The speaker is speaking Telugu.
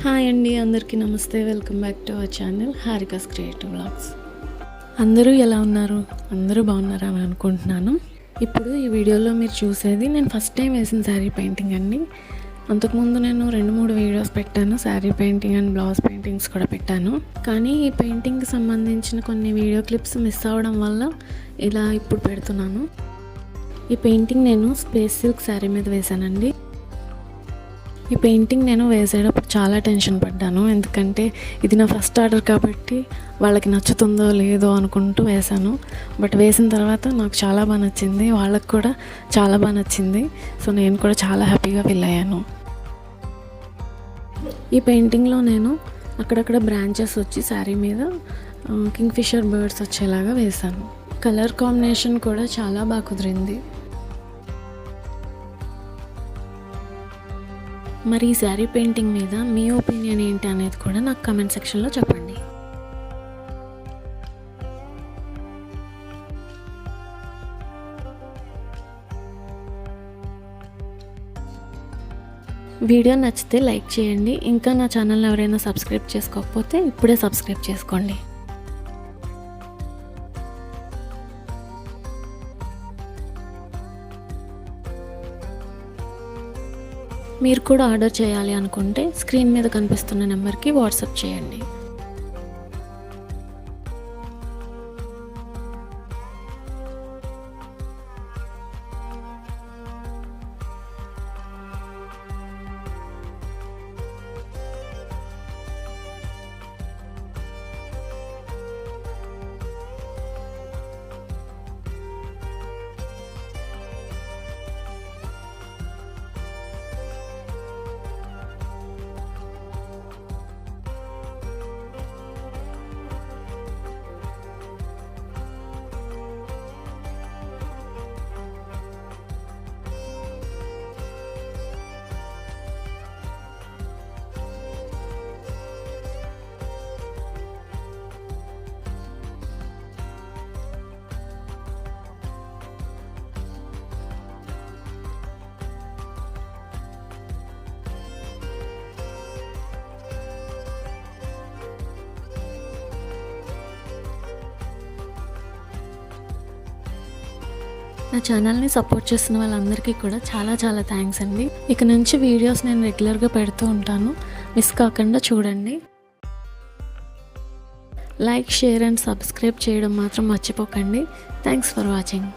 హాయ్ అండి, అందరికీ నమస్తే. Welcome back to our channel Harika's creative vlogs. అందరూ ఎలా ఉన్నారు? అందరూ బాగున్నారా అని అనుకుంటున్నాను. ఇప్పుడు ఈ వీడియోలో మీరు చూసేది నేను ఫస్ట్ టైం వేసిన శారీ పెయింటింగ్ అండి. అంతకుముందు నేను 2-3 వీడియోస్ పెట్టాను, sari painting and blouse paintings కూడా పెట్టాను. కానీ ఈ పెయింటింగ్కి సంబంధించిన కొన్ని వీడియో క్లిప్స్ మిస్ అవ్వడం వల్ల ఇలా ఇప్పుడు పెడుతున్నాను. ఈ పెయింటింగ్ నేను స్పేస్ సిల్క్ శారీ మీద వేశానండి. ఈ పెయింటింగ్ నేను వేసేటప్పుడు చాలా టెన్షన్ పడ్డాను, ఎందుకంటే ఇది నా ఫస్ట్ ఆర్డర్ కాబట్టి వాళ్ళకి నచ్చుతుందో లేదో అనుకుంటూ వేశాను. బట్ వేసిన తర్వాత నాకు చాలా బాగా నచ్చింది, వాళ్ళకి కూడా చాలా బాగా నచ్చింది. సో నేను కూడా చాలా హ్యాపీగా ఫీల్ అయ్యాను. ఈ పెయింటింగ్లో నేను అక్కడక్కడ బ్రాంచెస్ వచ్చి శారీ మీద కింగ్ఫిషర్ బర్డ్స్ వచ్చేలాగా వేశాను. కలర్ కాంబినేషన్ కూడా చాలా బాగా కుదిరింది. మరి ఈ శారీ పెయింటింగ్ మీద మీ ఒపీనియన్ ఏంటి అనేది కూడా నాకు కమెంట్ సెక్షన్లో చెప్పండి. వీడియో నచ్చితే లైక్ చేయండి. ఇంకా నా ఛానల్ని ఎవరైనా సబ్స్క్రైబ్ చేసుకోకపోతే ఇప్పుడే సబ్స్క్రైబ్ చేసుకోండి. మీరు కూడా ఆర్డర్ చేయాలి అనుకుంటే స్క్రీన్ మీద కనిపిస్తున్న నెంబర్కి వాట్సాప్ చేయండి. నా ఛానల్ని సపోర్ట్ చేస్తున్న వాళ్ళందరికీ కూడా చాలా చాలా థ్యాంక్స్ అండి. ఇక నుంచి వీడియోస్ నేను రెగ్యులర్గా పెడుతూ ఉంటాను, మిస్ కాకుండా చూడండి. లైక్, షేర్ అండ్ సబ్స్క్రైబ్ చేయడం మాత్రం మర్చిపోకండి. Thanks for watching.